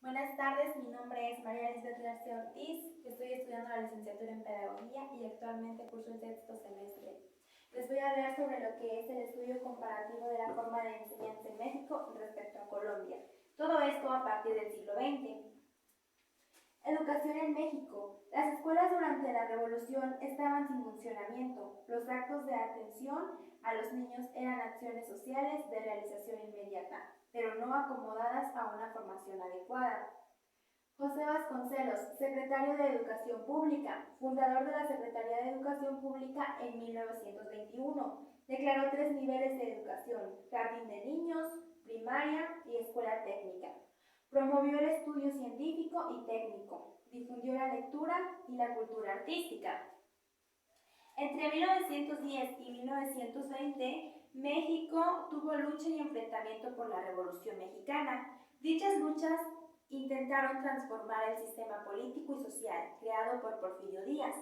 Buenas tardes, mi nombre es María Elizabeth García Ortiz, estoy estudiando la licenciatura en Pedagogía y actualmente curso el sexto semestre. Les voy a hablar sobre lo que es el estudio comparativo de la forma de enseñanza en México respecto a Colombia. Todo esto a partir del siglo XX. Educación en México. Las escuelas durante la Revolución estaban sin funcionamiento. Los actos de atención a los niños eran acciones sociales de realización inmediata, pero no acomodadas a una formación adecuada. José Vasconcelos, secretario de Educación Pública, fundador de la Secretaría de Educación Pública en 1921, declaró 3 niveles de educación: jardín de niños, primaria y escuela técnica. Promovió el estudio científico y técnico, difundió la lectura y la cultura artística. Entre 1910 y 1920, México tuvo lucha y enfrentamiento por la Revolución Mexicana. Dichas luchas intentaron transformar el sistema político y social creado por Porfirio Díaz.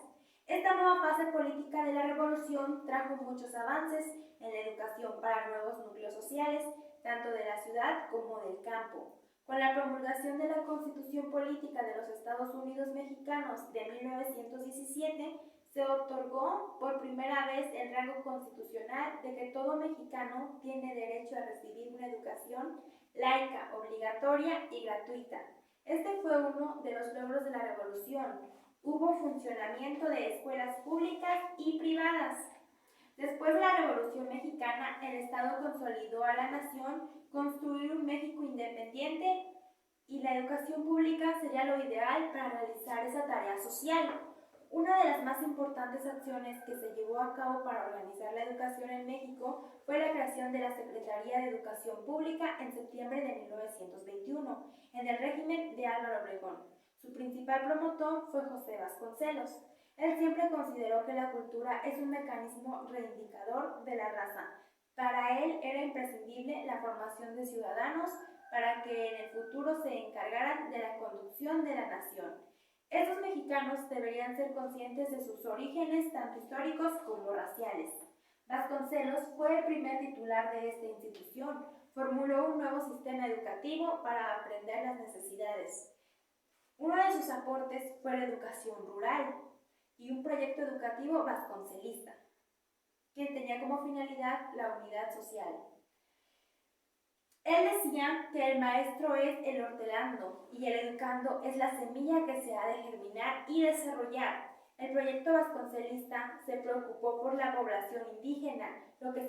Esta nueva fase política de la revolución trajo muchos avances en la educación para nuevos núcleos sociales, tanto de la ciudad como del campo. Con la promulgación de la Constitución Política de los Estados Unidos Mexicanos de 1917, se otorgó por primera vez el rango constitucional de que todo mexicano tiene derecho a recibir una educación laica, obligatoria y gratuita. Este fue uno de los logros de la Revolución. Hubo funcionamiento de escuelas públicas y privadas. Después de la Revolución Mexicana, el Estado consolidó a la nación, construir un México independiente, y la educación pública sería lo ideal para realizar esa tarea social. Una de las más importantes acciones que se llevó a cabo para organizar la educación en México fue la creación de la Secretaría de Educación Pública en septiembre de 1921, en el régimen de Álvaro Obregón. Su principal promotor fue José Vasconcelos. Él siempre consideró que la cultura es un mecanismo reivindicador de la raza. Para él era imprescindible la formación de ciudadanos para que en el futuro se encargaran de la conducción de la nación. Estos mexicanos deberían ser conscientes de sus orígenes, tanto históricos como raciales. Vasconcelos fue el primer titular de esta institución. Formuló un nuevo sistema educativo para aprender las necesidades. Uno de sus aportes fue la educación rural y un proyecto educativo vasconcelista, que tenía como finalidad la unidad social. Él decía que el maestro es el hortelano y el educando es la semilla que se ha de germinar y desarrollar. El proyecto vasconcelista se preocupó por la población indígena. Lo que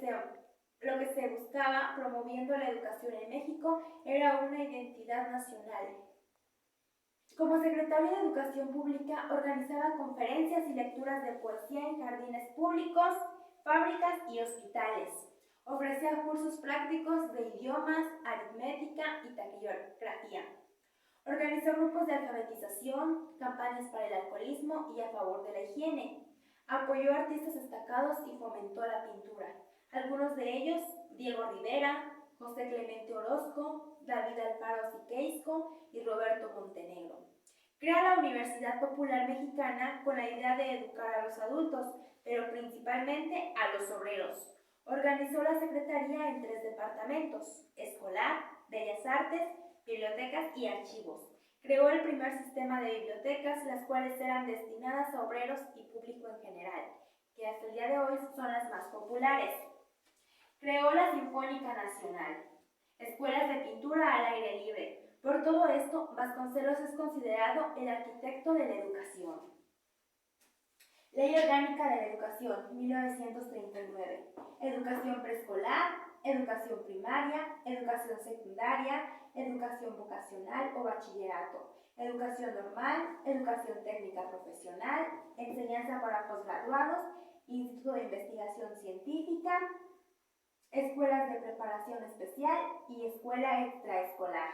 se buscaba promoviendo la educación en México era una identidad nacional. Como secretario de Educación Pública, organizaba conferencias y lecturas de poesía en jardines públicos, fábricas y hospitales. Ofrecía cursos prácticos de idiomas, aritmética y taquigrafía. Organizó grupos de alfabetización, campañas para el alcoholismo y a favor de la higiene. Apoyó a artistas destacados y fomentó la pintura. Algunos de ellos, Diego Rivera, José Clemente Orozco, David Alfaro Siqueisko y Roberto Montenegro. Crea la Universidad Popular Mexicana con la idea de educar a los adultos, pero principalmente a los obreros. Organizó la secretaría en 3 departamentos: escolar, bellas artes, bibliotecas y archivos. Creó el primer sistema de bibliotecas, las cuales eran destinadas a obreros y público en general, que hasta el día de hoy son las más populares. Creó la Sinfónica Nacional, escuelas de pintura al aire libre. Por todo esto, Vasconcelos es considerado el arquitecto de la educación. Ley Orgánica de la Educación, 1939. Educación preescolar, educación primaria, educación secundaria, educación vocacional o bachillerato, educación normal, educación técnica profesional, enseñanza para posgraduados, instituto de investigación científica, escuelas de preparación especial y escuela extraescolar.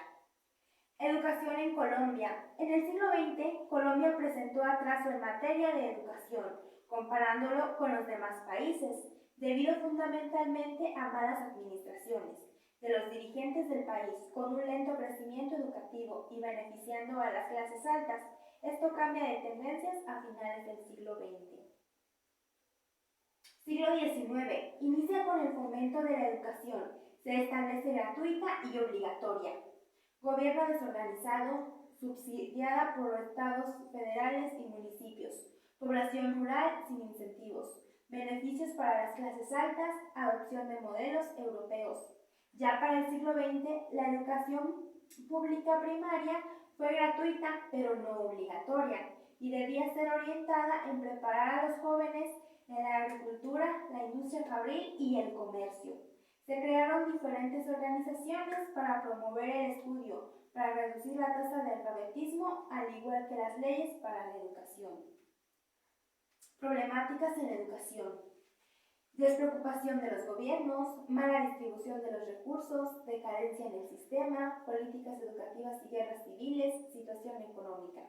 Educación en Colombia. En el siglo XX, Colombia presentó atraso en materia de educación, comparándolo con los demás países, debido fundamentalmente a malas administraciones de los dirigentes del país, con un lento crecimiento educativo y beneficiando a las clases altas. Esto cambia de tendencias a finales del siglo XX. Siglo XIX. Inicia con el fomento de la educación. Se establece gratuita y obligatoria. Gobierno desorganizado, subsidiada por los estados federales y municipios. Población rural sin incentivos. Beneficios para las clases altas, adopción de modelos europeos. Ya para el siglo XX, la educación pública primaria fue gratuita, pero no obligatoria, y debía ser orientada en preparar a los jóvenes en la agricultura, la industria fabril y el comercio. Se crearon diferentes organizaciones para promover el estudio, para reducir la tasa de alfabetismo, al igual que las leyes para la educación. Problemáticas en la educación. Despreocupación de los gobiernos, mala distribución de los recursos, decadencia en el sistema, políticas educativas y guerras civiles, situación económica.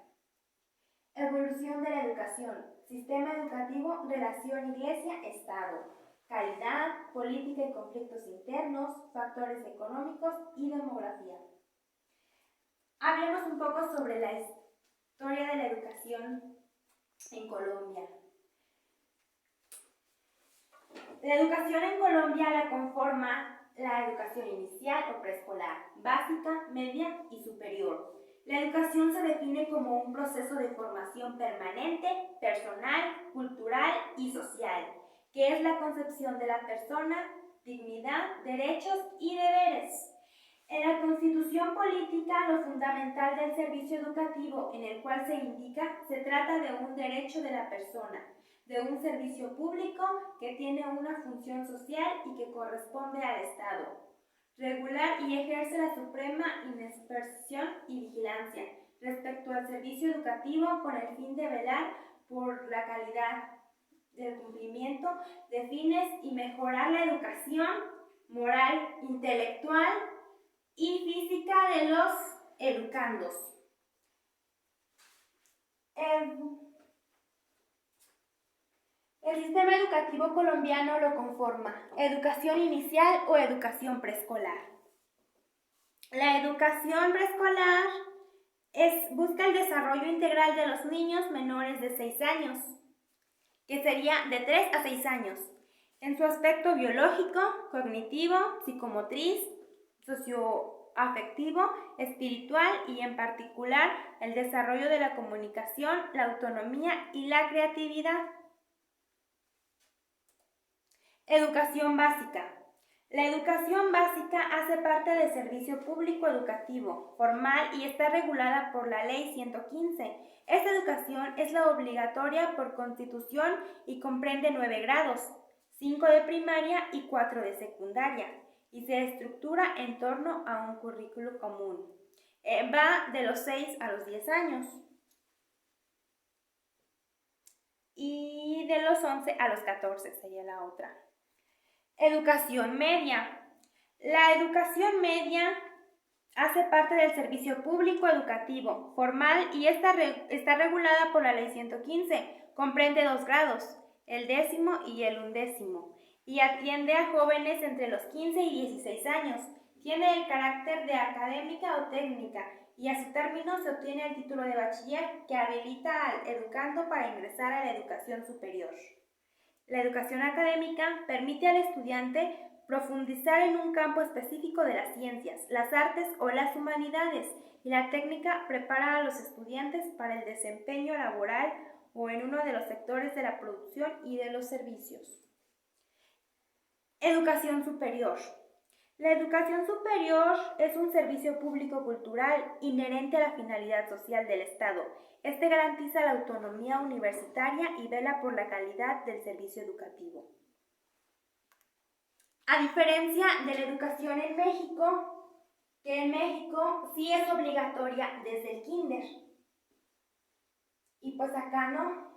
Evolución de la educación, sistema educativo, relación iglesia-estado, calidad, política y conflictos internos, factores económicos y demografía. Hablemos un poco sobre la historia de la educación en Colombia. La educación en Colombia la conforma la educación inicial o preescolar, básica, media y superior. La educación se define como un proceso de formación permanente, personal, cultural y social, que es la concepción de la persona, dignidad, derechos y deberes. En la Constitución política, lo fundamental del servicio educativo en el cual se indica, se trata de un derecho de la persona, de un servicio público que tiene una función social y que corresponde al Estado. Regular y ejerce la suprema inspección y vigilancia respecto al servicio educativo con el fin de velar por la calidad del cumplimiento de fines y mejorar la educación moral, intelectual y física de los educandos. El sistema educativo colombiano lo conforma educación inicial o educación preescolar. La educación preescolar busca el desarrollo integral de los niños menores de 6 años, que sería de 3 a 6 años, en su aspecto biológico, cognitivo, psicomotriz, socioafectivo, espiritual y en particular el desarrollo de la comunicación, la autonomía y la creatividad. Educación básica. La educación básica hace parte del servicio público educativo formal y está regulada por la Ley 115. Esta educación es la obligatoria por Constitución y comprende 9 grados, 5 de primaria y 4 de secundaria, y se estructura en torno a un currículo común. Va de los 6 a los 10 años y de los 11 a los 14 sería la otra. Educación media. La educación media hace parte del servicio público educativo formal y está regulada por la Ley 115. Comprende 2 grados, el 10º y el 11º, y atiende a jóvenes entre los 15 y 16 años. Tiene el carácter de académica o técnica y a su término se obtiene el título de bachiller que habilita al educando para ingresar a la educación superior. La educación académica permite al estudiante profundizar en un campo específico de las ciencias, las artes o las humanidades, y la técnica prepara a los estudiantes para el desempeño laboral o en uno de los sectores de la producción y de los servicios. Educación superior. La educación superior es un servicio público cultural inherente a la finalidad social del Estado. Este garantiza la autonomía universitaria y vela por la calidad del servicio educativo. A diferencia de la educación en México, que en México sí es obligatoria desde el kinder. Y pues acá no.